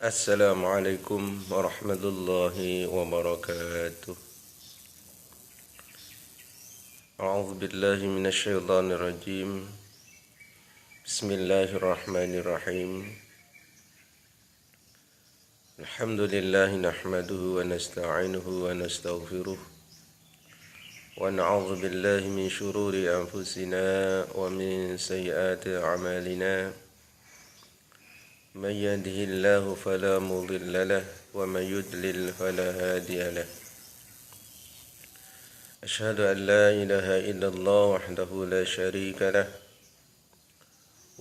Assalamualaikum warahmatullahi wabarakatuh. A'udzu billahi minasyaitonir rajim. Bismillahirrahmanirrahim. Alhamdulillahi nahmaduhu wa nasta'inuhu wa nastaghfiruh. Wa na'udzu billahi min shururi anfusina wa min sayyiati a'malina. من يهده الله فلا مضل له ومن يضلل فلا هادي له أشهد أن لا إله إلا الله وحده لا شريك له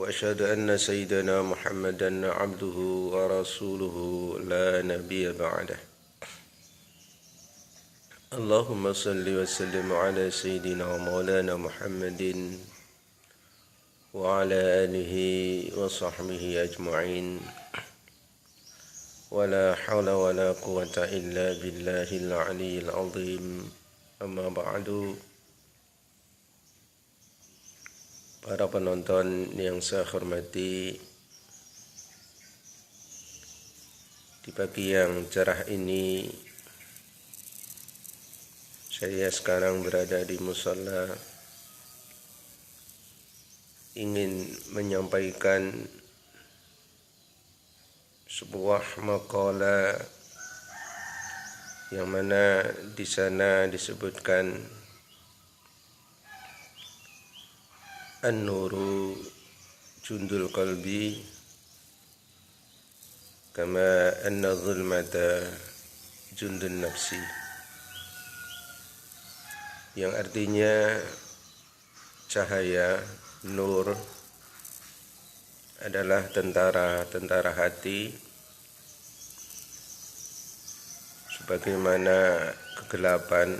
وأشهد أن سيدنا محمدا عبده ورسوله لا نبي بعده اللهم صل وسلم على سيدنا ومولانا محمد وعلى آله وصحبه أجمعين ولا حول ولا قوة إلا بالله العلي العظيم أما بعد. Para penonton yang saya hormati, di pagi yang cerah ini saya sekarang berada di musala, ingin menyampaikan sebuah makalah yang mana di sana disebutkan an-nuru jundul qalbi kama anna dhulmata jundun nafsi, yang artinya cahaya nur adalah tentara hati, sebagaimana kegelapan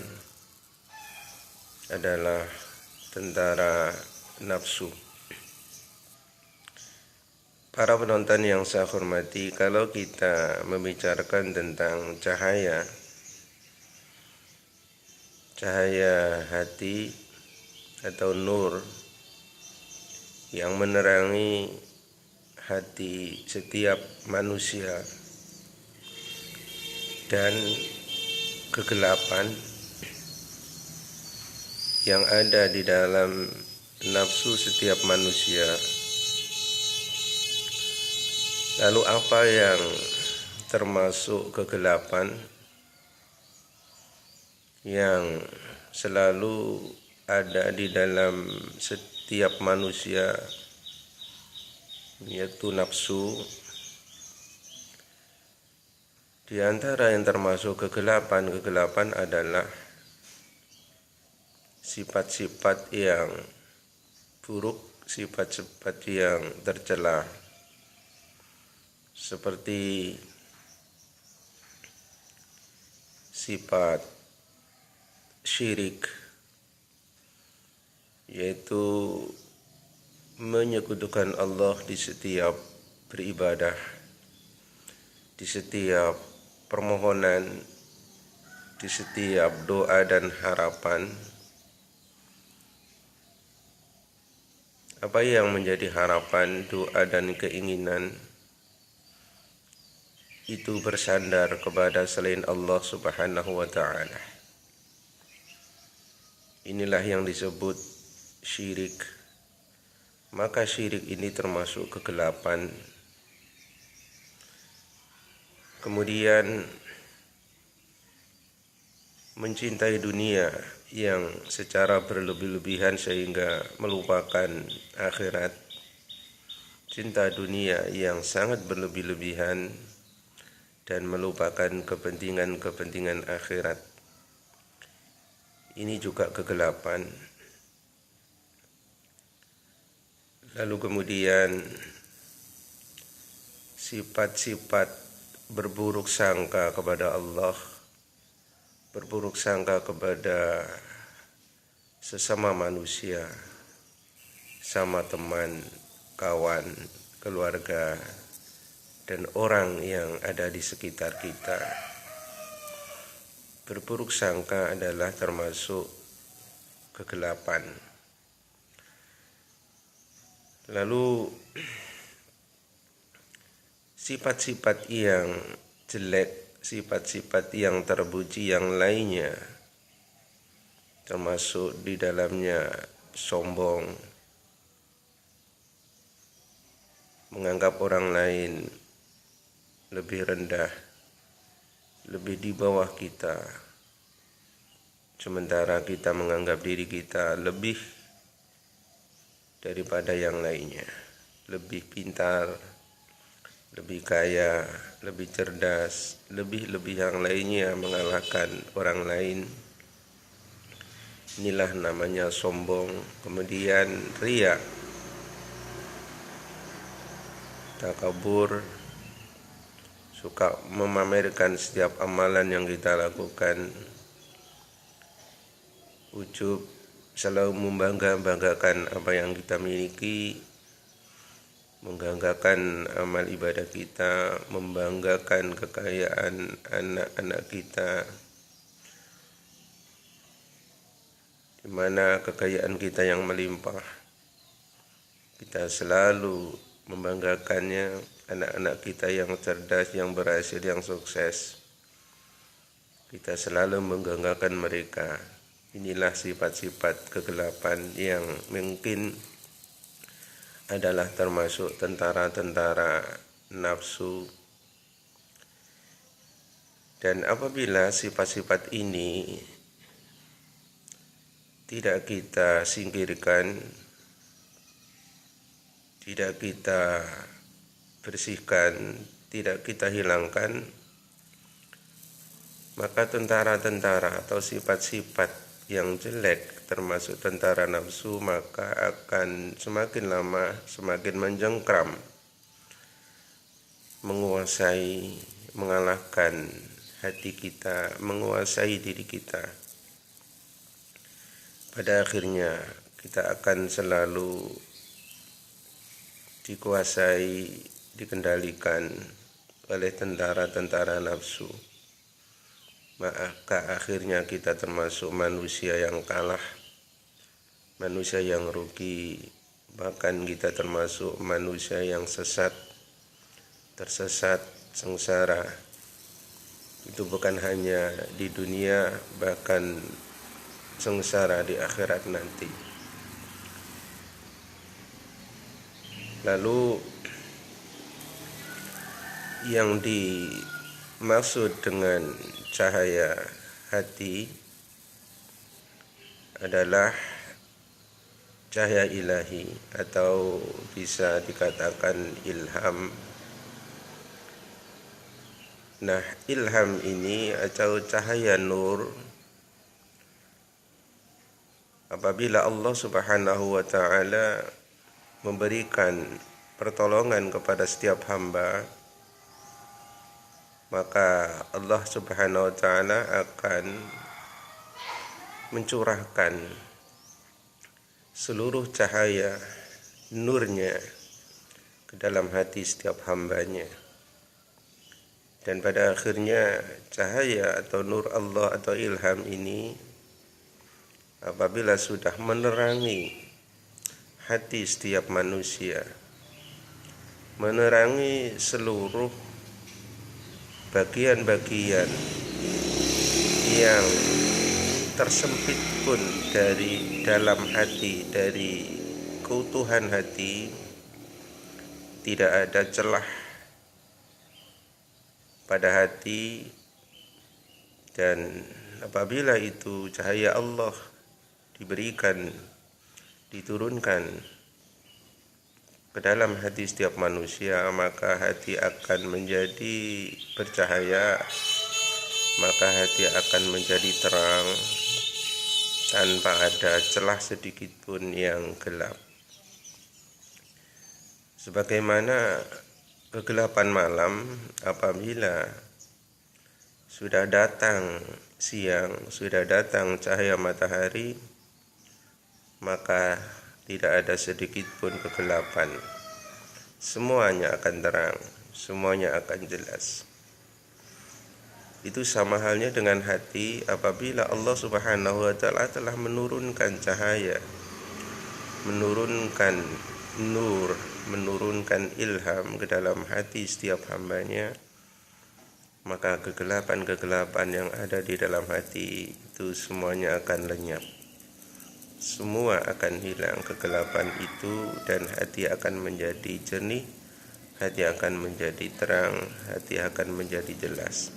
adalah tentara nafsu. Para penonton yang saya hormati, kalau kita membicarakan tentang cahaya hati atau nur yang menerangi hati setiap manusia, dan kegelapan yang ada di dalam nafsu setiap manusia. Lalu apa yang termasuk kegelapan yang selalu ada di dalam setiap manusia, yaitu nafsu? Di antara yang termasuk kegelapan adalah sifat-sifat yang buruk, sifat-sifat yang tercela, seperti sifat syirik, yaitu menyekutukan Allah di setiap beribadah, di setiap permohonan, di setiap doa dan harapan. Apa yang menjadi harapan, doa dan keinginan itu bersandar kepada selain Allah Subhanahu wa ta'ala. Inilah yang disebut syirik. Maka syirik ini termasuk kegelapan. Kemudian mencintai dunia yang secara berlebih-lebihan sehingga melupakan akhirat. Cinta dunia yang sangat berlebih-lebihan dan melupakan kepentingan akhirat. Ini juga kegelapan. Lalu kemudian sifat-sifat berburuk sangka kepada Allah, berburuk sangka kepada sesama manusia, sama teman, kawan, keluarga, dan orang yang ada di sekitar kita. Berburuk sangka adalah termasuk kegelapan. Lalu sifat-sifat yang jelek, sifat-sifat yang terpuji yang lainnya, termasuk di dalamnya sombong, menganggap orang lain lebih rendah, lebih di bawah kita, sementara kita menganggap diri kita lebih daripada yang lainnya, lebih pintar, lebih kaya, lebih cerdas, lebih yang lainnya mengalahkan orang lain. Inilah namanya sombong. Kemudian riya, takabur, suka memamerkan setiap amalan yang kita lakukan, ujub, selalu membanggakan apa yang kita miliki, membanggakan amal ibadah kita, membanggakan kekayaan anak-anak kita, di mana kekayaan kita yang melimpah. Kita selalu membanggakannya, anak-anak kita yang cerdas, yang berhasil, yang sukses. Kita selalu membanggakan mereka. Inilah sifat-sifat kegelapan yang mungkin adalah termasuk tentara-tentara nafsu. Dan apabila sifat-sifat ini tidak kita singkirkan, tidak kita bersihkan, tidak kita hilangkan, maka tentara-tentara atau sifat-sifat yang jelek termasuk tentara nafsu maka akan semakin lama semakin menjengkram, menguasai, mengalahkan hati kita, menguasai diri kita. Pada akhirnya kita akan selalu dikuasai, dikendalikan oleh tentara-tentara nafsu. Maka akhirnya kita termasuk manusia yang kalah, manusia yang rugi, bahkan kita termasuk manusia yang sesat, tersesat, sengsara. Itu bukan hanya di dunia, bahkan sengsara di akhirat nanti. Lalu yang dimaksud dengan cahaya hati adalah cahaya ilahi atau bisa dikatakan ilham. Nah, ilham ini atau cahaya nur, apabila Allah Subhanahu wa ta'ala memberikan pertolongan kepada setiap hamba, maka Allah Subhanahu wa ta'ala akan mencurahkan seluruh cahaya nurnya ke dalam hati setiap hambanya. Dan pada akhirnya cahaya atau nur Allah atau ilham ini apabila sudah menerangi hati setiap manusia, menerangi seluruh bagian-bagian yang tersempit pun dari dalam hati, dari keutuhan hati, tidak ada celah pada hati. Dan apabila itu cahaya Allah diberikan, diturunkan ke dalam hati setiap manusia, maka hati akan menjadi bercahaya, maka hati akan menjadi terang tanpa ada celah sedikit pun yang gelap. Sebagaimana kegelapan malam, apabila sudah datang siang, sudah datang cahaya matahari, maka tidak ada sedikit pun kegelapan. Semuanya akan terang, semuanya akan jelas. Itu sama halnya dengan hati apabila Allah Subhanahu wa ta'ala telah menurunkan cahaya, menurunkan nur, menurunkan ilham ke dalam hati setiap hambanya, maka kegelapan-kegelapan yang ada di dalam hati itu semuanya akan lenyap. Semua akan hilang kegelapan itu, dan hati akan menjadi jernih, hati akan menjadi terang, hati akan menjadi jelas.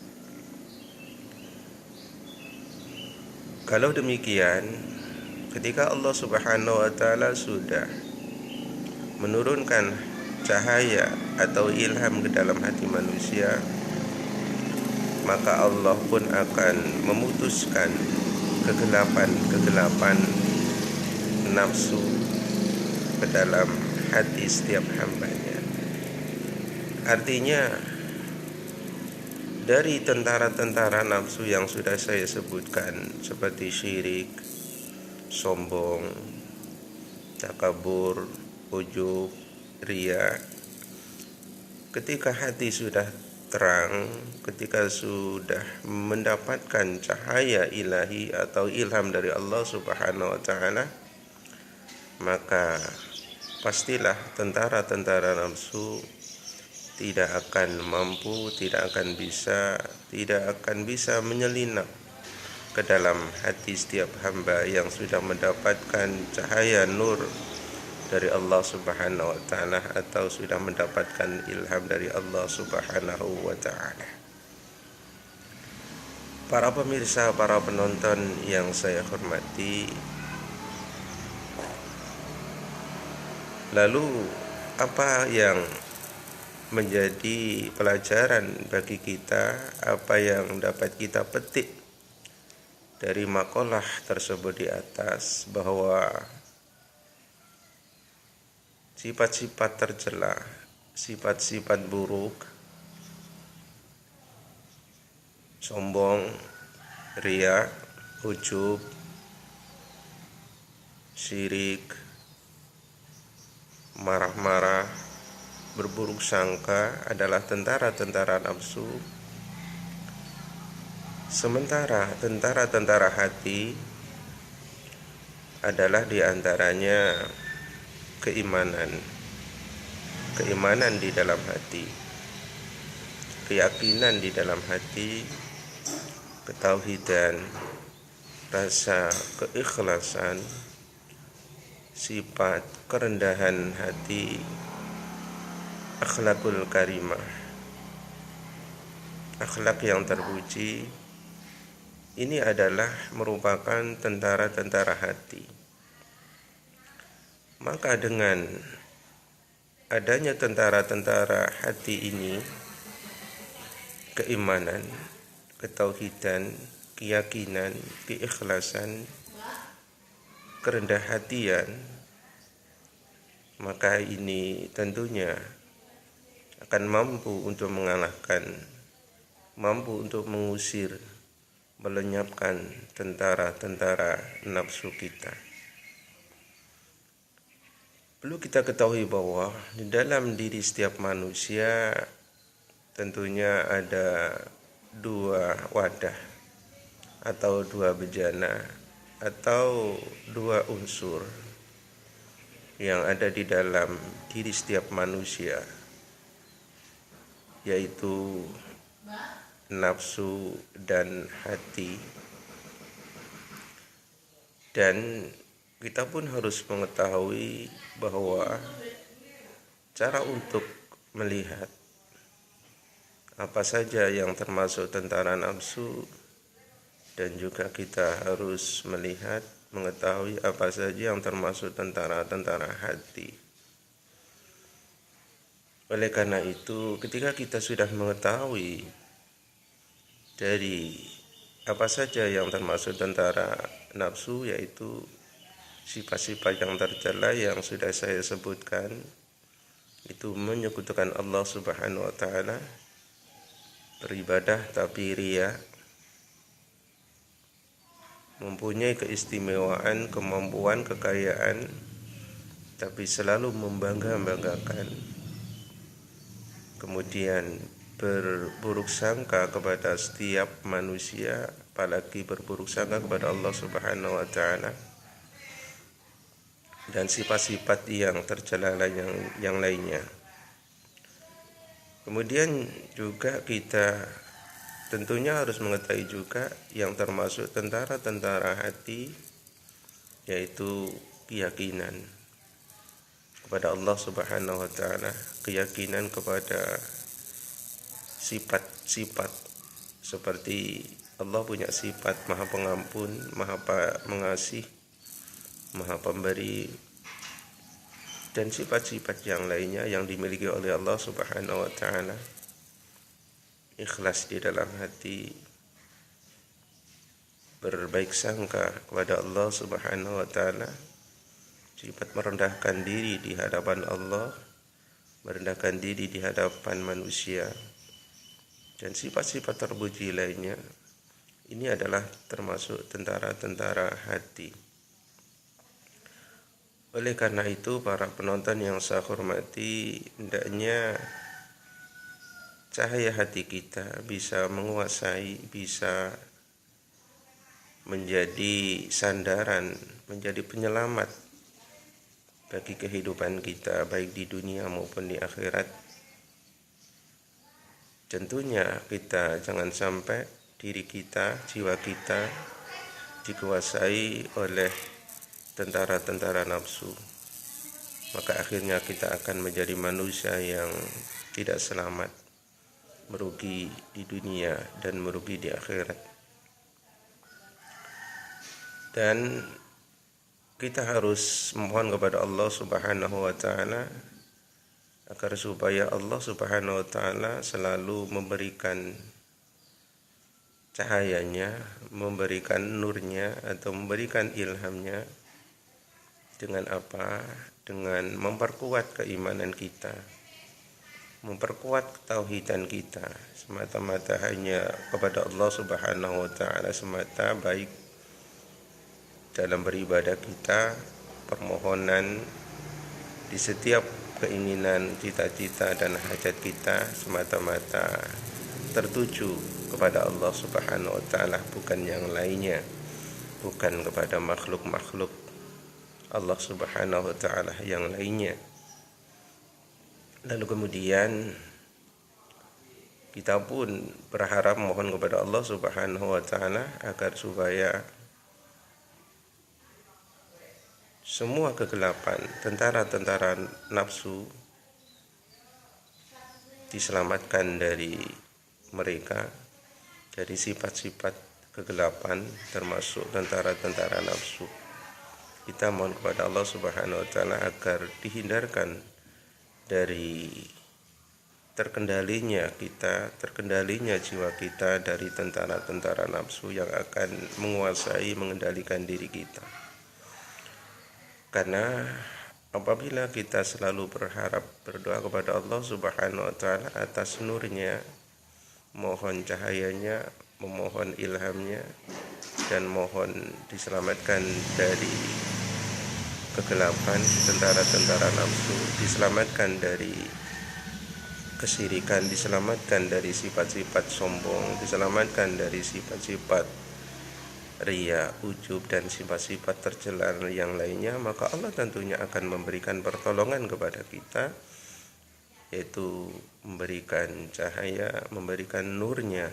Kalau demikian, ketika Allah Subhanahu wa taala sudah menurunkan cahaya atau ilham ke dalam hati manusia, maka Allah pun akan memutuskan kegelapan-kegelapan nafsu ke dalam hati setiap hambanya. Artinya, dari tentara-tentara nafsu yang sudah saya sebutkan, seperti syirik, sombong, takabur, ujub, riya, ketika hati sudah terang, ketika sudah mendapatkan cahaya ilahi atau ilham dari Allah Subhanahu wa taala, maka pastilah tentara-tentara nafsu tidak akan mampu, tidak akan bisa menyelinap ke dalam hati setiap hamba yang sudah mendapatkan cahaya nur dari Allah Subhanahu wa taala atau sudah mendapatkan ilham dari Allah Subhanahu wa taala. Para pemirsa, para penonton yang saya hormati, lalu apa yang menjadi pelajaran bagi kita, apa yang dapat kita petik dari makalah tersebut di atas, bahwa sifat-sifat tercela, sifat-sifat buruk, sombong, riya, ujub, syirik, marah-marah, berburuk sangka adalah tentara-tentara nafsu. Sementara tentara-tentara hati adalah diantaranya keimanan di dalam hati, keyakinan di dalam hati, ketauhidan, rasa keikhlasan, sifat kerendahan hati, akhlakul karimah, akhlak yang terpuji. Ini adalah merupakan tentara-tentara hati. Maka dengan adanya tentara-tentara hati ini, keimanan, ketauhidan, keyakinan, keikhlasan, kerendah hatian, maka ini tentunya akan mampu untuk mengalahkan, mampu untuk mengusir, melenyapkan tentara-tentara nafsu kita. Perlu kita ketahui bahwa di dalam diri setiap manusia tentunya ada dua wadah atau dua bejana atau dua unsur yang ada di dalam diri setiap manusia, yaitu nafsu dan hati. Dan kita pun harus mengetahui bahwa cara untuk melihat apa saja yang termasuk tentara nafsu, dan juga kita harus melihat, mengetahui apa saja yang termasuk tentara-tentara hati. Oleh karena itu, ketika kita sudah mengetahui dari apa saja yang termasuk tentara nafsu, yaitu sifat-sifat yang tercela yang sudah saya sebutkan, itu menyekutukan Allah Subhanahu wa taala, beribadah tapi riya, mempunyai keistimewaan, kemampuan, kekayaan, tapi selalu membangga-banggakan, kemudian berburuk sangka kepada setiap manusia, apalagi berburuk sangka kepada Allah Subhanahu wa taala. dan sifat-sifat yang tercela yang lainnya. Kemudian juga kita tentunya harus mengetahui juga yang termasuk tentara hati, yaitu keyakinan kepada Allah Subhanahu wa taala, keyakinan kepada sifat-sifat seperti Allah punya sifat Maha Pengampun, Maha Pengasih, Maha Pemberi, dan sifat-sifat yang lainnya yang dimiliki oleh Allah Subhanahu wa taala. Ikhlas di dalam hati, berbaik sangka kepada Allah Subhanahu wa taala, sifat merendahkan diri di hadapan Allah, merendahkan diri di hadapan manusia, dan sifat-sifat terpuji lainnya. Ini adalah termasuk tentara hati. Oleh karena itu, para penonton yang saya hormati, hendaknya cahaya hati kita bisa menguasai, bisa menjadi sandaran, menjadi penyelamat bagi kehidupan kita, baik di dunia maupun di akhirat. Tentunya kita jangan sampai diri kita, jiwa kita dikuasai oleh tentara nafsu, maka akhirnya kita akan menjadi manusia yang tidak selamat, merugi di dunia dan merugi di akhirat. Dan kita harus mohon kepada Allah Subhanahu wa taala agar supaya Allah Subhanahu wa taala selalu memberikan cahayanya, memberikan nurnya atau memberikan ilhamnya. Dengan apa? Dengan memperkuat keimanan kita, memperkuat ketauhidan kita, semata-mata hanya kepada Allah Subhanahu wa taala semata, baik dalam beribadah kita, permohonan di setiap keinginan, cita-cita dan hajat kita semata-mata tertuju kepada Allah Subhanahu wa taala, bukan yang lainnya, bukan kepada makhluk-makhluk Allah Subhanahu wa taala yang lainnya. Lalu kemudian kita pun berharap mohon kepada Allah Subhanahu wa taala agar supaya semua kegelapan tentara nafsu diselamatkan dari mereka, dari sifat-sifat kegelapan termasuk tentara nafsu. Kita mohon kepada Allah Subhanahu wa taala agar dihindarkan dari terkendalinya jiwa kita dari tentara nafsu yang akan menguasai, mengendalikan diri kita. Karena apabila kita selalu berdoa kepada Allah Subhanahu wa taala atas nurnya, mohon cahayanya, memohon ilhamnya, dan mohon diselamatkan dari kegelapan tentara nafsu, diselamatkan dari kesyirikan, diselamatkan dari sifat-sifat sombong, diselamatkan dari sifat-sifat ria, ujub, dan sifat-sifat tercela yang lainnya, maka Allah tentunya akan memberikan pertolongan kepada kita, yaitu memberikan cahaya, memberikan nurnya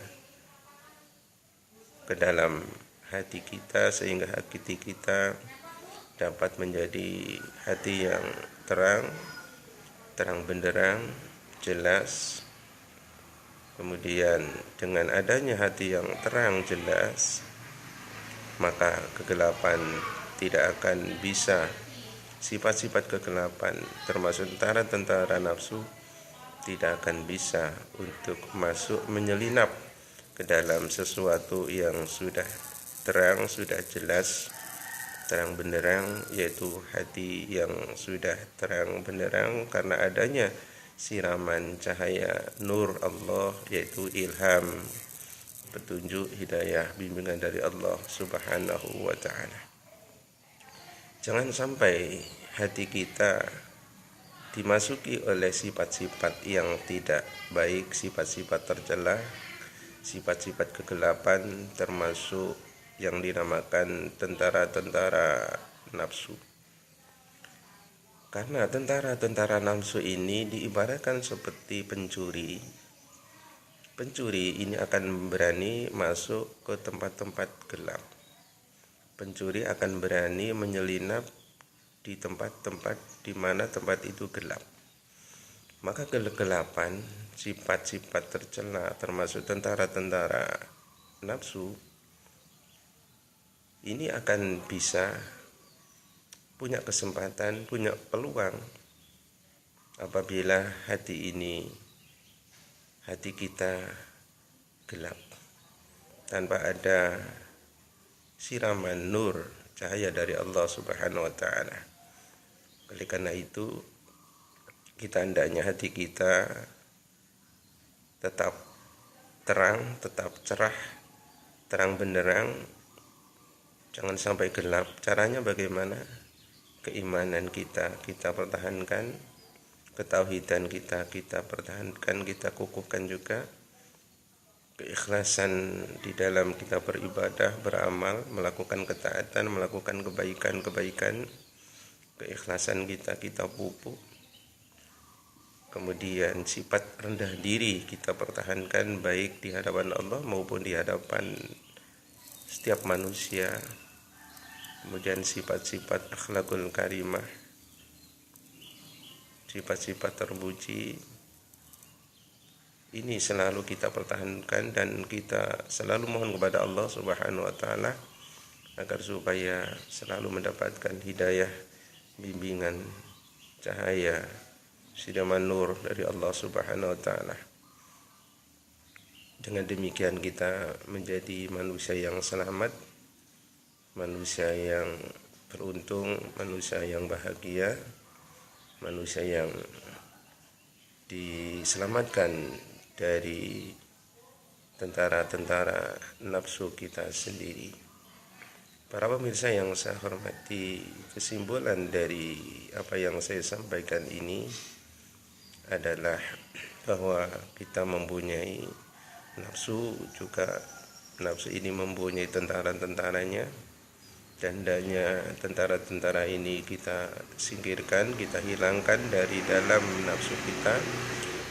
ke dalam hati kita, sehingga hati kita dapat menjadi hati yang terang benderang, jelas. Kemudian dengan adanya hati yang terang jelas, maka kegelapan tidak akan bisa, sifat-sifat kegelapan termasuk tentara nafsu tidak akan bisa untuk masuk menyelinap ke dalam sesuatu yang sudah terang, sudah jelas, terang benderang, yaitu hati yang sudah terang benderang karena adanya siraman cahaya nur Allah, yaitu ilham, petunjuk, hidayah, bimbingan dari Allah Subhanahu wa ta'ala. Jangan sampai hati kita dimasuki oleh sifat-sifat yang tidak baik, sifat-sifat tercela, sifat-sifat kegelapan, termasuk yang dinamakan tentara nafsu. Karena tentara-tentara nafsu ini diibaratkan seperti pencuri. Pencuri ini akan berani masuk ke tempat-tempat gelap. Pencuri akan berani menyelinap di tempat-tempat di mana tempat itu gelap. Maka kegelapan, sifat-sifat tercela termasuk tentara-tentara nafsu ini akan bisa punya kesempatan, punya peluang apabila hati kita gelap tanpa ada siraman nur cahaya dari Allah Subhanahu wa taala. Oleh karena itu kita hendaknya hati kita tetap terang, tetap cerah, terang benderang, jangan sampai gelap. Caranya bagaimana? Keimanan kita pertahankan, ketauhidan kita pertahankan, kita kukuhkan juga. Keikhlasan di dalam kita beribadah, beramal, melakukan ketaatan, melakukan kebaikan, keikhlasan kita pupuk. Kemudian sifat rendah diri kita pertahankan baik di hadapan Allah maupun di hadapan setiap manusia. Kemudian sifat-sifat akhlakul karimah, sifat-sifat terpuji ini selalu kita pertahankan, dan kita selalu mohon kepada Allah Subhanahu wa taala agar supaya selalu mendapatkan hidayah, bimbingan, cahaya, siraman nur dari Allah Subhanahu wa taala. Dengan demikian kita menjadi manusia yang selamat, manusia yang beruntung, manusia yang bahagia, manusia yang diselamatkan dari tentara-tentara nafsu kita sendiri. Para pemirsa yang saya hormati, kesimpulan dari apa yang saya sampaikan ini adalah bahwa kita mempunyai nafsu, juga nafsu ini mempunyai tentara-tentaranya. Dan hendaknya tentara-tentara ini kita singkirkan, kita hilangkan dari dalam nafsu kita,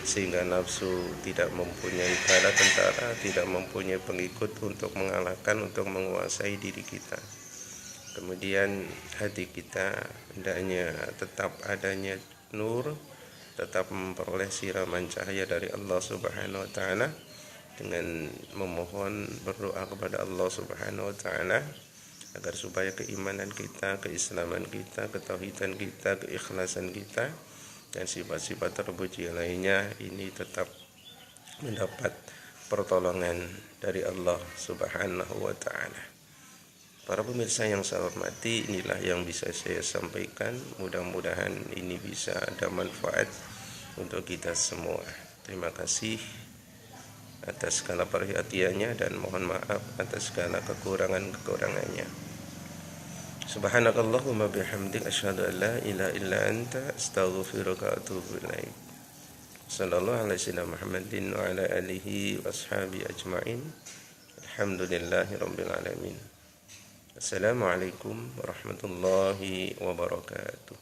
sehingga nafsu tidak mempunyai bala tentara, tidak mempunyai pengikut untuk mengalahkan, untuk menguasai diri kita. Kemudian hati kita hendaknya tetap adanya nur, tetap memperoleh siraman cahaya dari Allah Subhanahu wa taala, dengan memohon berdoa kepada Allah Subhanahu wa taala agar supaya keimanan kita, keislaman kita, ketauhidan kita, keikhlasan kita, dan sifat-sifat terpuji lainnya ini tetap mendapat pertolongan dari Allah Subhanahu wa taala. Para pemirsa yang saya hormati, inilah yang bisa saya sampaikan. Mudah-mudahan ini bisa ada manfaat untuk kita semua. Terima kasih atas segala perhatiannya, dan mohon maaf atas segala kekurangannya. Subhanakallahumma bihamdik, asyhadu an la ilaha illa anta, astaghfiruka wa atubu ilaik. Sallallahu alaihi wasallam Muhammadin wa ala alihi washabihi ajmain. Alhamdulillahi rabbil alamin. Assalamualaikum warahmatullahi wabarakatuh.